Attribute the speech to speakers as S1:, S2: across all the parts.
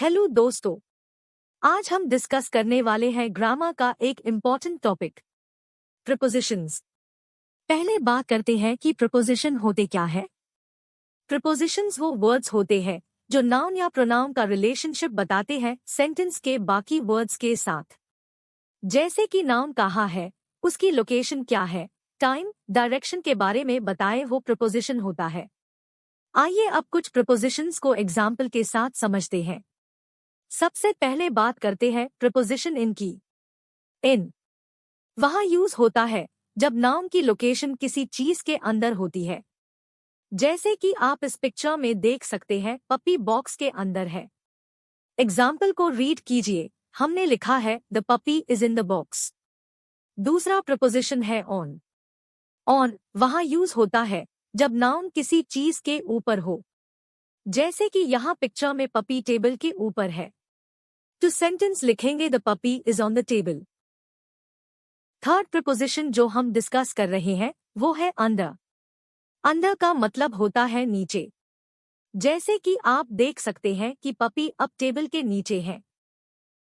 S1: Hello दोस्तों, आज हम डिस्कस करने वाले हैं ग्रामर का एक इम्पॉर्टेंट टॉपिक, प्रीपोजिशंस। पहले बात करते हैं कि प्रीपोजिशन होते क्या है। प्रीपोजिशंस वो वर्ड्स होते हैं जो नाउन या प्रोनाउन का रिलेशनशिप बताते हैं सेंटेंस के बाकी वर्ड्स के साथ। जैसे कि नाउन कहाँ है, उसकी लोकेशन क्या है, टाइम, डायरेक्शन के बारे में बताए वो प्रीपोजिशन होता है। आइए अब कुछ प्रीपोजिशंस को एग्जाम्पल के साथ समझते हैं। सबसे पहले बात करते हैं प्रीपोजिशन इन की। इन वहां यूज होता है जब नाउन की लोकेशन किसी चीज के अंदर होती है। जैसे कि आप इस पिक्चर में देख सकते हैं, पपी बॉक्स के अंदर है। एग्जाम्पल को रीड कीजिए। हमने लिखा है the puppy is in the box. दूसरा प्रीपोजिशन है ऑन। ऑन वहां यूज होता है जब नाउन किसी चीज के ऊपर हो। जैसे कि यहाँ पिक्चर में पपी टेबल के ऊपर है, तो सेंटेंस लिखेंगे the puppy is on the table. Third preposition जो हम डिस्कस कर रहे हैं वो है अंडर। अंडर का मतलब होता है नीचे। जैसे कि आप देख सकते हैं कि पपी अब टेबल के नीचे है,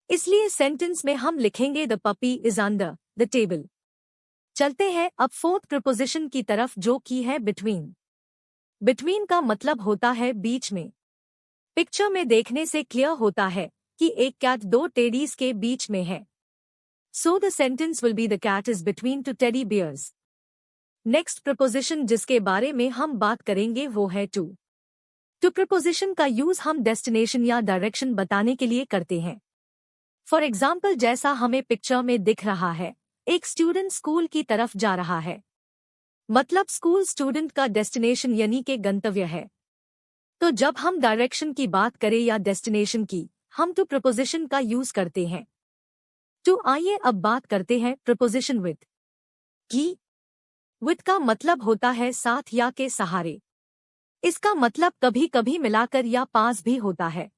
S1: इसलिए सेंटेंस में हम लिखेंगे the puppy is under the table. चलते हैं अब फोर्थ प्रीपोजिशन की तरफ जो की है बिटवीन। बिटवीन का मतलब होता है बीच में। पिक्चर में देखने से क्लियर होता है कि एक कैट दो टेडीज के बीच में है। So the sentence will be the cat is between two teddy bears. Next preposition जिसके बारे में हम बात करेंगे वो है to. To preposition का यूज हम destination या direction बताने के लिए करते हैं। For example जैसा हमें पिक्चर में दिख रहा है, एक स्टूडेंट स्कूल की तरफ जा रहा है। मतलब स्कूल स्टूडेंट का डेस्टिनेशन यानी के गंतव्य है। तो जब हम डायरेक्शन की बात करें या डेस्टिनेशन की, हम to preposition का यूज करते हैं। तो आइए अब बात करते हैं प्रीपोजिशन विद की। विद का मतलब होता है साथ या के सहारे। इसका मतलब कभी कभी मिलाकर या पास भी होता है।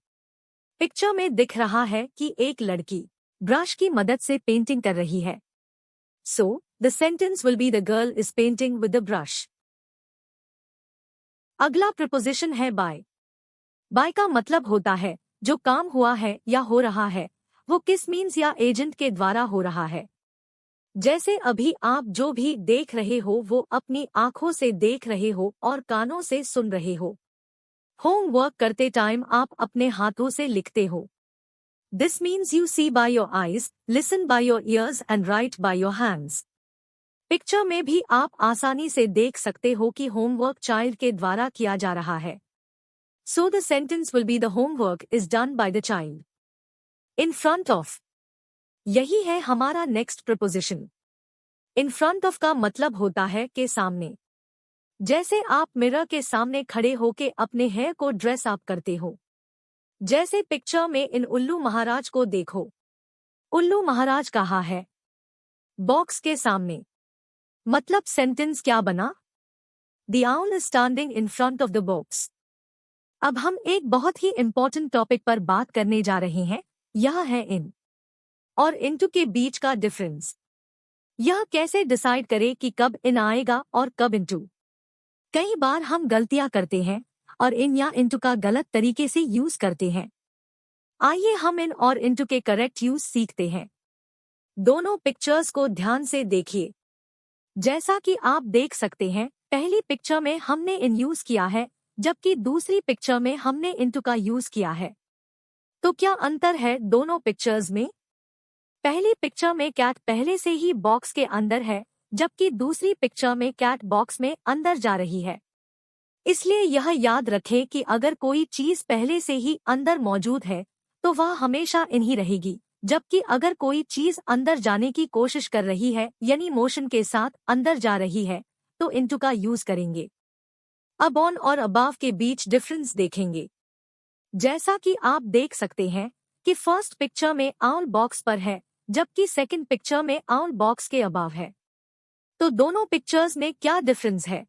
S1: पिक्चर में दिख रहा है कि एक लड़की ब्रश की मदद से पेंटिंग कर रही है। So the sentence will be the girl is painting with the brush. अगला प्रीपोजिशन है बाय। बाय का मतलब होता है जो काम हुआ है या हो रहा है, वो किस मीन्स या एजेंट के द्वारा हो रहा है। जैसे अभी आप जो भी देख रहे हो वो अपनी आंखों से देख रहे हो और कानों से सुन रहे हो। होमवर्क करते टाइम आप अपने हाथों से लिखते हो। This means you see by your eyes, listen by your ears and write by your hands. Picture में भी आप आसानी से देख सकते हो कि होमवर्क चाइल्ड के द्वारा किया जा रहा है। So the sentence will be the homework is done by the child. In front of, यही है हमारा next preposition. In front of का मतलब होता है के सामने। जैसे आप मिरर के सामने खड़े होके अपने हेयर को ड्रेस अप करते हो। जैसे पिक्चर में इन उल्लू महाराज को देखो। उल्लू महाराज कहाँ है? बॉक्स के सामने। मतलब सेंटेंस क्या बना? The owl is standing in front of the box. अब हम एक बहुत ही इंपॉर्टेंट टॉपिक पर बात करने जा रहे हैं, यह है इन और इनटू के बीच का डिफरेंस। यह कैसे डिसाइड करे कि कब इन आएगा और कब इनटू। कई बार हम गलतियां करते हैं और इन या इनटू का गलत तरीके से यूज करते हैं। आइए हम इन और इनटू के करेक्ट यूज सीखते हैं। दोनों पिक्चर्स को ध्यान से देखिए। जैसा कि आप देख सकते हैं, पहली पिक्चर में हमने इन यूज किया है, जबकि दूसरी पिक्चर में हमने इनटू का यूज किया है। तो क्या अंतर है दोनों पिक्चर्स में? पहली पिक्चर में कैट पहले से ही बॉक्स के अंदर है, जबकि दूसरी पिक्चर में कैट बॉक्स में अंदर जा रही है। इसलिए यह याद रखें कि अगर कोई चीज पहले से ही अंदर मौजूद है तो वह हमेशा इन ही रहेगी, जबकि अगर कोई चीज अंदर जाने की कोशिश कर रही है यानी मोशन के साथ अंदर जा रही है तो इनटू का यूज करेंगे। अब ऑन और अबाव के बीच डिफरेंस देखेंगे। जैसा कि आप देख सकते हैं कि फर्स्ट पिक्चर में आउल बॉक्स पर है, जबकि सेकंड पिक्चर में आउल बॉक्स के अबाव है। तो दोनों पिक्चर्स में क्या डिफरेंस है?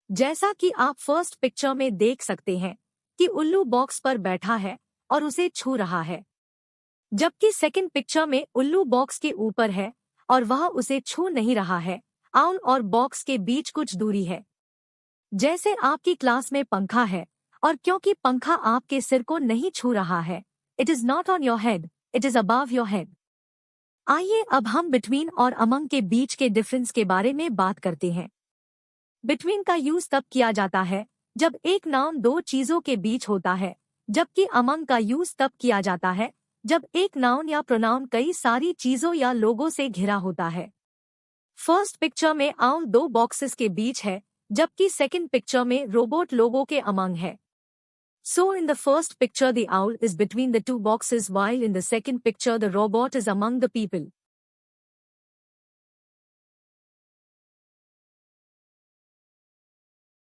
S1: जैसा कि आप फर्स्ट पिक्चर में देख सकते हैं कि उल्लू बॉक्स पर बैठा है और उसे छू रहा है, जबकि सेकंड पिक्चर में उल्लू बॉक्स के ऊपर है और वह उसे छू नहीं रहा है। आउल और बॉक्स के बीच कुछ दूरी है। जैसे आपकी क्लास में पंखा है और क्योंकि पंखा आपके सिर को नहीं छू रहा है, It is not on your head, it is above your head. आइए अब हम between और among के बीच के डिफरेंस के बारे में बात करते हैं। Between का यूज तब किया जाता है जब एक नाउन दो चीजों के बीच होता है, जबकि among का यूज तब किया जाता है जब एक नाउन या प्रोनाउन कई सारी चीजों या लोगों से घिरा होता है। फर्स्ट पिक्चर में आउल दो बॉक्सेस के बीच है, जबकि सेकंड पिक्चर में रोबोट लोगों के among है। So in the first picture the owl is between the two boxes while in the second picture the robot is among the people.